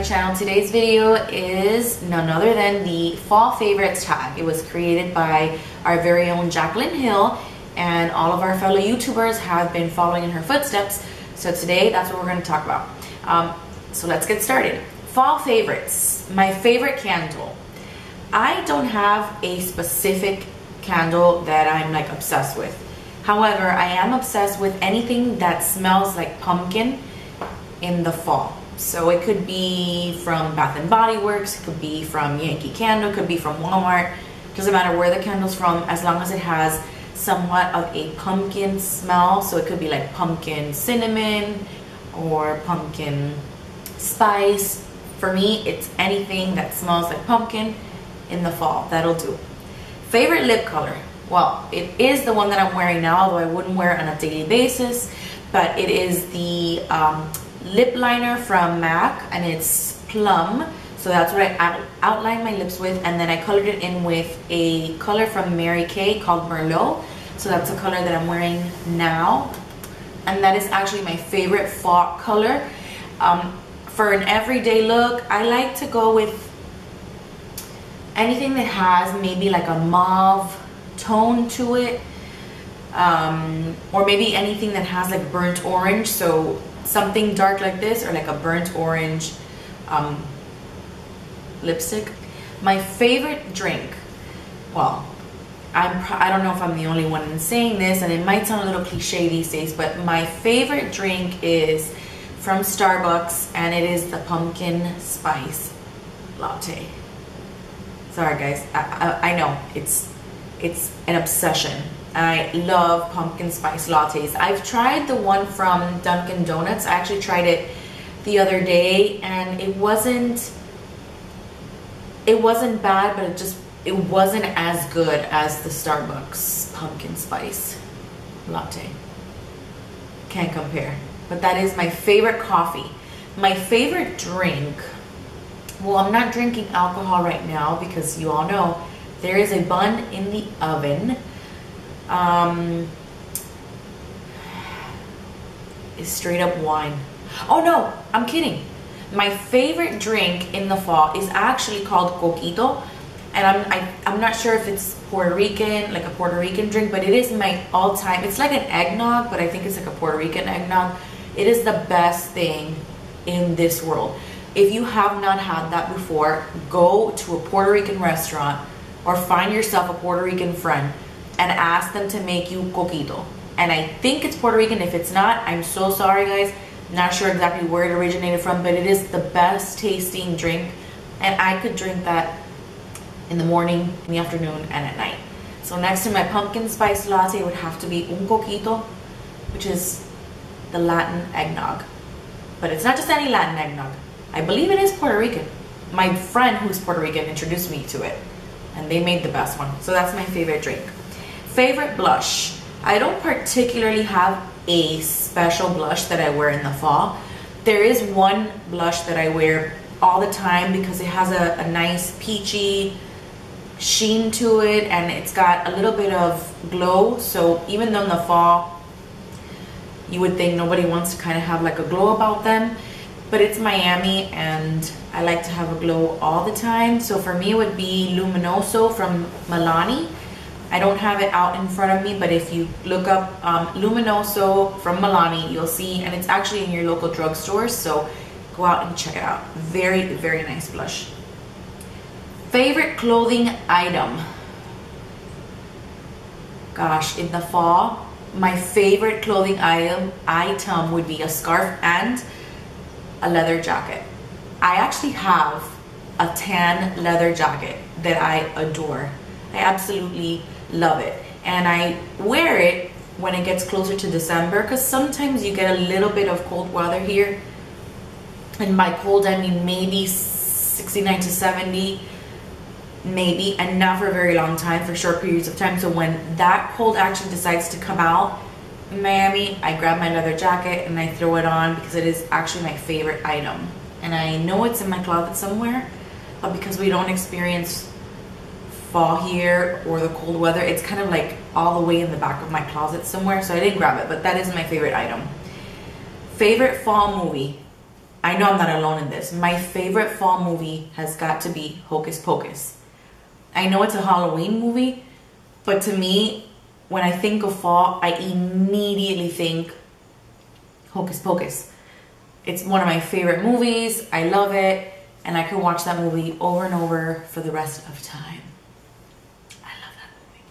channel. Today's video is none other than the fall favorites tag. It was created by our very own Jaclyn Hill, and all of our fellow YouTubers have been following in her footsteps. So today that's what we're going to talk about. So let's get started. Fall favorites. My favorite candle. I don't have a specific candle that I'm like obsessed with. However, I am obsessed with anything that smells like pumpkin in the fall. So it could be from Bath and Body Works, it could be from Yankee Candle, it could be from Walmart. Doesn't matter where the candle's from, as long as it has somewhat of a pumpkin smell. So it could be like pumpkin cinnamon or pumpkin spice. For me, it's anything that smells like pumpkin in the fall. That'll do. Favorite lip color. Well, it is the one that I'm wearing now, although I wouldn't wear it on a daily basis. But it is the lip liner from MAC, and it's plum. So that's what I outlined my lips with, and then I colored it in with a color from Mary Kay called Merlot. So that's the color that I'm wearing now, and that is actually my favorite fall color. For an everyday look, I like to go with anything that has maybe like a mauve tone to it, or maybe anything that has like burnt orange. So something dark like this, or like a burnt orange lipstick. My favorite drink, well, I don't know if I'm the only one in saying this, and it might sound a little cliche these days, but my favorite drink is from Starbucks, and it is the pumpkin spice latte. Sorry guys, I know it's an obsession. I love pumpkin spice lattes. I've tried the one from Dunkin' Donuts. I actually tried it the other day, and it wasn't bad, but it wasn't as good as the Starbucks pumpkin spice latte. Can't compare. But that is my favorite coffee. My favorite drink, well, I'm not drinking alcohol right now because you all know there is a bun in the oven. Is straight up wine. Oh no, I'm kidding. My favorite drink in the fall is actually called coquito, and I'm not sure if it's Puerto Rican, like a Puerto Rican drink, but it is my all-time. It's like an eggnog, but I think it's like a Puerto Rican eggnog. It is the best thing in this world. If you have not had that before, go to a Puerto Rican restaurant or find yourself a Puerto Rican friend and ask them to make you coquito. And I think it's Puerto Rican. If it's not, I'm so sorry guys. Not sure exactly where it originated from, but it is the best tasting drink, and I could drink that in the morning, in the afternoon, and at night. So next to my pumpkin spice latte would have to be un coquito, which is the Latin eggnog. But it's not just any Latin eggnog. I believe it is Puerto Rican. My friend who's Puerto Rican introduced me to it, and they made the best one. So that's my favorite drink. Favorite blush. I don't particularly have a special blush that I wear in the fall. There is one blush that I wear all the time because it has a nice peachy sheen to it, and it's got a little bit of glow. So even though in the fall you would think nobody wants to kind of have like a glow about them, but it's Miami and I like to have a glow all the time. So for me it would be Luminoso from Milani. I don't have it out in front of me, but if you look up Luminoso from Milani, you'll see, and it's actually in your local drugstore, so go out and check it out. Very, very nice blush. Favorite clothing item. Gosh, in the fall, my favorite clothing item would be a scarf and a leather jacket. I actually have a tan leather jacket that I adore. I absolutely love it, and I wear it when it gets closer to December, because sometimes you get a little bit of cold weather here, and by cold I mean maybe 69 to 70, maybe, and not for a very long time, for short periods of time. So when that cold actually decides to come out in Miami, I grab my leather jacket and I throw it on, because it is actually my favorite item. And I know it's in my closet somewhere, but because we don't experience fall here or the cold weather, it's kind of like all the way in the back of my closet somewhere, so I didn't grab it, but that is my favorite item. Favorite fall movie. I know I'm not alone in this. My favorite fall movie has got to be Hocus Pocus. I know it's a Halloween movie, but to me, when I think of fall, I immediately think Hocus Pocus. It's one of my favorite movies. I love it. And I could watch that movie over and over for the rest of time. I love that movie.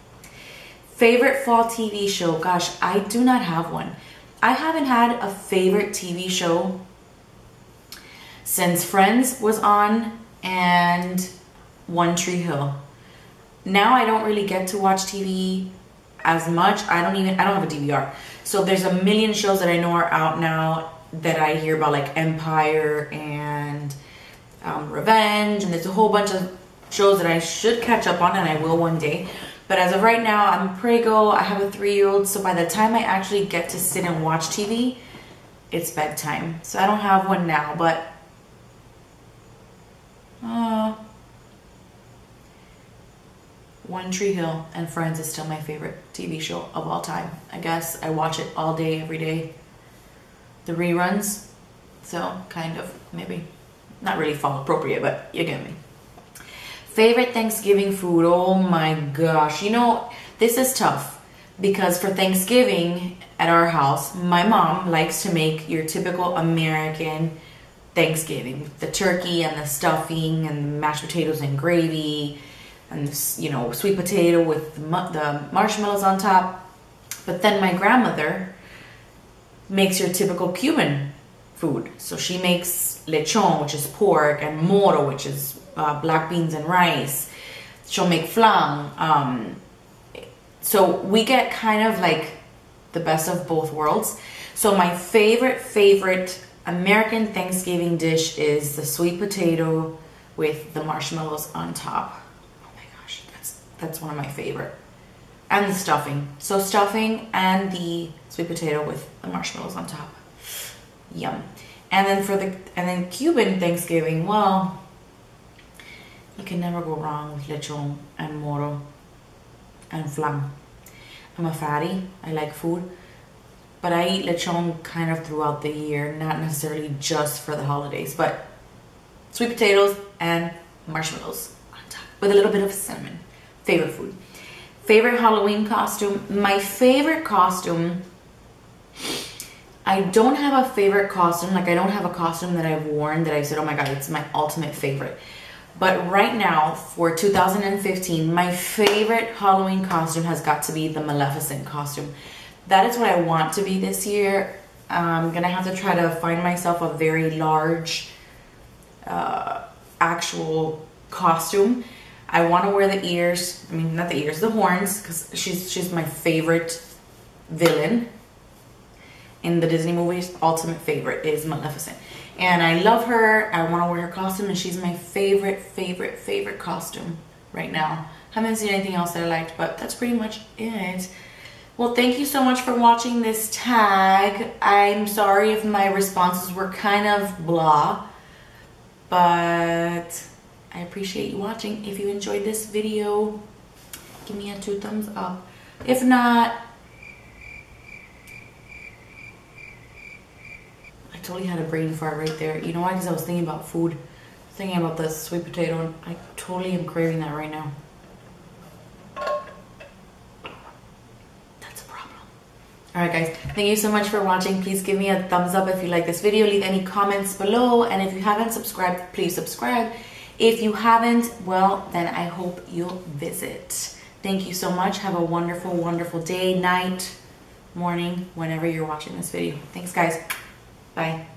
Favorite fall TV show? Gosh, I do not have one. I haven't had a favorite TV show since Friends was on and One Tree Hill. Now I don't really get to watch TV as much. I don't have a DVR. So there's a million shows that I know are out now that I hear about, like Empire and Revenge, and there's a whole bunch of shows that I should catch up on, and I will one day. But as of right now, I'm prego. I have a 3-year-old, so by the time I actually get to sit and watch TV, it's bedtime. So I don't have one now, but One Tree Hill and Friends is still my favorite TV show of all time. I guess I watch it all day, every day. The reruns, so kind of, maybe. Not really fall appropriate, but you get me. Favorite Thanksgiving food? Oh my gosh. You know, this is tough because for Thanksgiving at our house, my mom likes to make your typical American Thanksgiving. The turkey and the stuffing and mashed potatoes and gravy and, you know, sweet potato with the marshmallows on top. But then my grandmother makes your typical Cuban food. So she makes lechon, which is pork, and moro, which is black beans and rice. She'll make flan. So we get kind of like the best of both worlds. So my favorite American Thanksgiving dish is the sweet potato with the marshmallows on top. Oh my gosh, that's one of my favorite. And the stuffing. So stuffing and the sweet potato with the marshmallows on top. Yum. And then Cuban Thanksgiving, well, you can never go wrong with lechon and moro and flan. I'm a fatty. I like food. But I eat lechon kind of throughout the year, not necessarily just for the holidays, but sweet potatoes and marshmallows on top with a little bit of cinnamon. Favorite food. Favorite Halloween costume? My favorite costume, I don't have a favorite costume. Like, I don't have a costume that I've worn that I said, oh my God, it's my ultimate favorite. But right now, for 2015, my favorite Halloween costume has got to be the Maleficent costume. That is what I want to be this year. I'm going to have to try to find myself a very large actual costume. I want to wear the ears. I mean, not the ears, the horns, because she's my favorite villain in the Disney movies. Ultimate favorite is Maleficent. And I love her. I want to wear her costume, and she's my favorite costume right now. Haven't seen anything else that I liked, but that's pretty much it. Well, thank you so much for watching this tag. I'm sorry if my responses were kind of blah, but I appreciate you watching. If you enjoyed this video, give me a 2 thumbs up. If not, I totally had a brain fart right there. You know why? Because I was thinking about food. Thinking about the sweet potato, and I totally am craving that right now. Alright guys, thank you so much for watching. Please give me a thumbs up if you like this video. Leave any comments below. And if you haven't subscribed, please subscribe. If you haven't, well, then I hope you'll visit. Thank you so much. Have a wonderful, wonderful day, night, morning, whenever you're watching this video. Thanks guys. Bye.